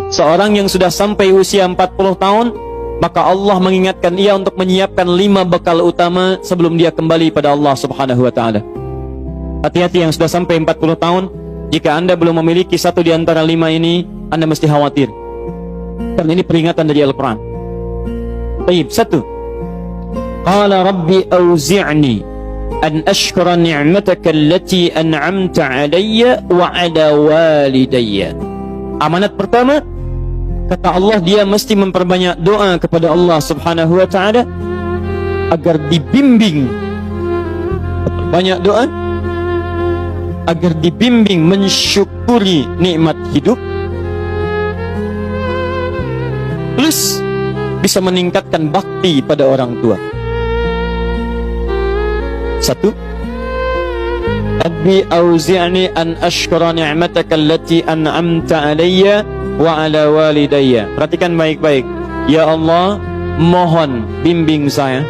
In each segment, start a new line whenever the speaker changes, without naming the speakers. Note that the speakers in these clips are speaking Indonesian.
Seorang yang sudah sampai usia 40 tahun, maka Allah mengingatkan ia untuk menyiapkan 5 bekal utama sebelum dia kembali pada Allah Subhanahu wa taala. Hati-hati yang sudah sampai 40 tahun, jika Anda belum memiliki satu di antara 5 ini, Anda mesti khawatir. Karena ini peringatan dari Al-Quran. Baik, 1. Qala rabbi auzi'ni an ashkura ni'mataka allati an'amta 'alayya wa 'ala walidayya. Amanat pertama, kata Allah, dia mesti memperbanyak doa kepada Allah Subhanahu wa taala agar dibimbing. Banyak doa agar dibimbing mensyukuri nikmat hidup, plus bisa meningkatkan bakti pada orang tua. 1. Rabbi auzi'ni an ashkura ni'mataka allati an'amta 'alayya wa 'ala walidayya. Perhatikan baik-baik. Ya Allah, mohon bimbing saya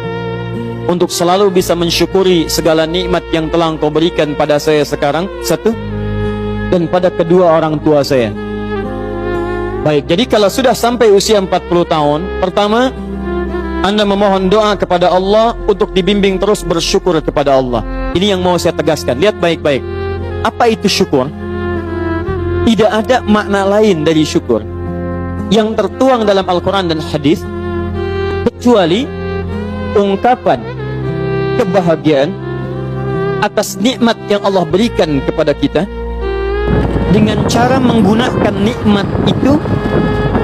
untuk selalu bisa mensyukuri segala nikmat yang telah Engkau berikan pada saya sekarang, 1, dan pada kedua orang tua saya. Baik, jadi kalau sudah sampai usia 40 tahun, pertama, Anda memohon doa kepada Allah untuk dibimbing terus bersyukur kepada Allah. Ini yang mau saya tegaskan. Lihat baik-baik. Apa itu syukur? Tidak ada makna lain dari syukur yang tertuang dalam Al-Quran dan hadis kecuali ungkapan kebahagiaan atas nikmat yang Allah berikan kepada kita dengan cara menggunakan nikmat itu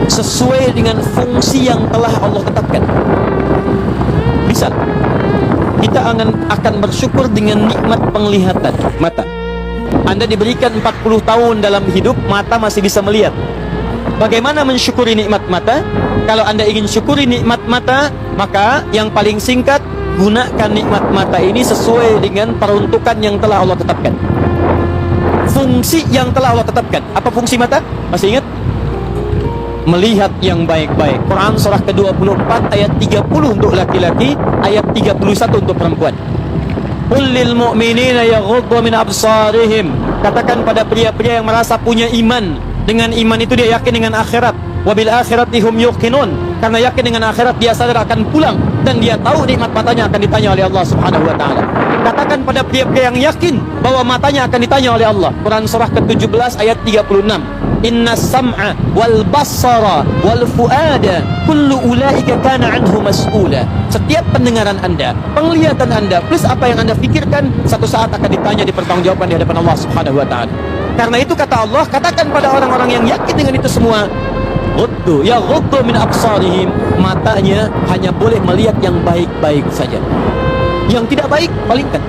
sesuai dengan fungsi yang telah Allah tetapkan. Misal, kita akan bersyukur dengan nikmat penglihatan mata. Anda diberikan 40 tahun dalam hidup, mata masih bisa melihat. Bagaimana mensyukuri nikmat mata? Kalau Anda ingin syukuri nikmat mata, maka yang paling singkat, gunakan nikmat mata ini sesuai dengan peruntukan yang telah Allah tetapkan. Fungsi yang telah Allah tetapkan. Apa fungsi mata? Masih ingat? Melihat yang baik-baik. Quran surah ke-24 ayat 30 untuk laki-laki, ayat 31 untuk perempuan. Qul lil mu'minina yaghuddu min absarihim. Katakan pada pria-pria yang merasa punya iman. Dengan iman itu dia yakin dengan akhirat. Wabil akhirati hum yuqinun. Karena yakin dengan akhirat, dia sadar akan pulang dan dia tahu nikmat matanya akan ditanya oleh Allah Subhanahu wa taala. Katakan pada pria-pria yang yakin bahwa matanya akan ditanya oleh Allah. Quran surah ke-17 ayat 36. Inna sam'a wal basara wal fuada kullu ulaika kana anhu mas'ula. Setiap pendengaran Anda, penglihatan Anda, plus apa yang Anda pikirkan, satu saat akan ditanya, dipertanggungjawabkan di hadapan Allah Subhanahu wa taala. Karena itu kata Allah, katakan pada orang-orang yang yakin dengan itu semua, ghuddu ya ghuddu min absarihim, matanya hanya boleh melihat yang baik-baik saja. Yang tidak baik palingkan.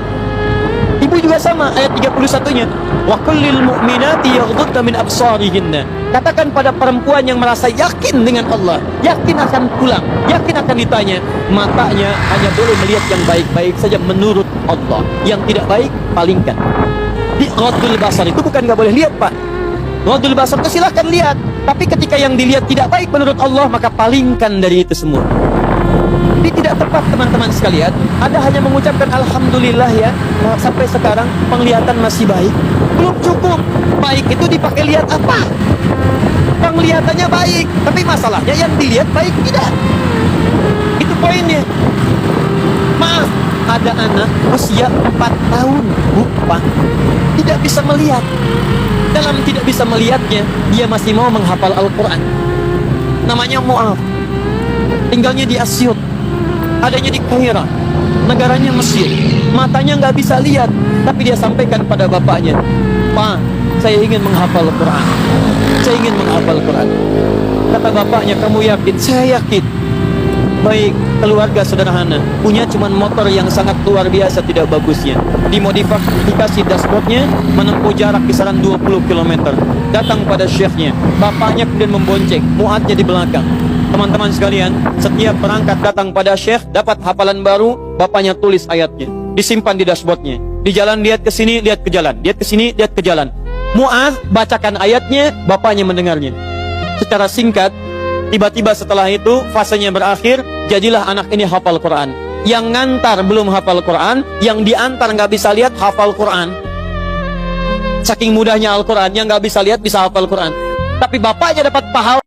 Ibu juga sama, ayat 31-nya. Wa kullil mu'minati yaghdudna min absarihinna. Katakan pada perempuan yang merasa yakin dengan Allah, yakin akan pulang, yakin akan ditanya, matanya hanya boleh melihat yang baik-baik saja menurut Allah. Yang tidak baik palingkan. Di ghaddul basar itu bukan nggak boleh lihat, Pak. Ghaddul basar itu silahkan lihat, tapi ketika yang dilihat tidak baik menurut Allah, maka palingkan dari itu semua. Jadi tidak tepat, teman-teman sekalian. Anda hanya mengucapkan alhamdulillah ya, sampai sekarang penglihatan masih baik. Belum cukup. Baik itu dipakai lihat apa? Penglihatannya baik, tapi masalahnya yang dilihat baik tidak. Itu poinnya. Maaf, ada anak usia 4 tahun, Bu, Pak, tidak bisa melihat. Dalam tidak bisa melihatnya, dia masih mau menghafal Al-Quran. Namanya Mu'af. Tinggalnya di Asyut, adanya di Kaira, negaranya Mesir. Matanya nggak bisa lihat, tapi dia sampaikan pada bapaknya, Pak, saya ingin menghafal Quran. Saya ingin menghafal Quran. Kata bapaknya, kamu yakin? Saya yakin. Baik, keluarga sederhana, punya cuman motor yang sangat luar biasa tidak bagusnya. Dimodifikasi dashboardnya, menempuh jarak kisaran 20 km. Datang pada syekhnya, bapaknya kemudian membonceng, muatnya di belakang. Teman-teman sekalian, setiap berangkat datang pada syekh, dapat hafalan baru, bapaknya tulis ayatnya, disimpan di dashboardnya. Di jalan lihat ke sini, lihat ke jalan, lihat ke sini, lihat ke jalan. Mu'adz bacakan ayatnya, bapaknya mendengarnya. Secara singkat, tiba-tiba setelah itu fasenya berakhir, jadilah anak ini hafal Quran. Yang ngantar belum hafal Quran, yang diantar nggak bisa lihat hafal Quran. Saking mudahnya Al-Quran, yang nggak bisa lihat bisa hafal Quran. Tapi bapaknya dapat pahala.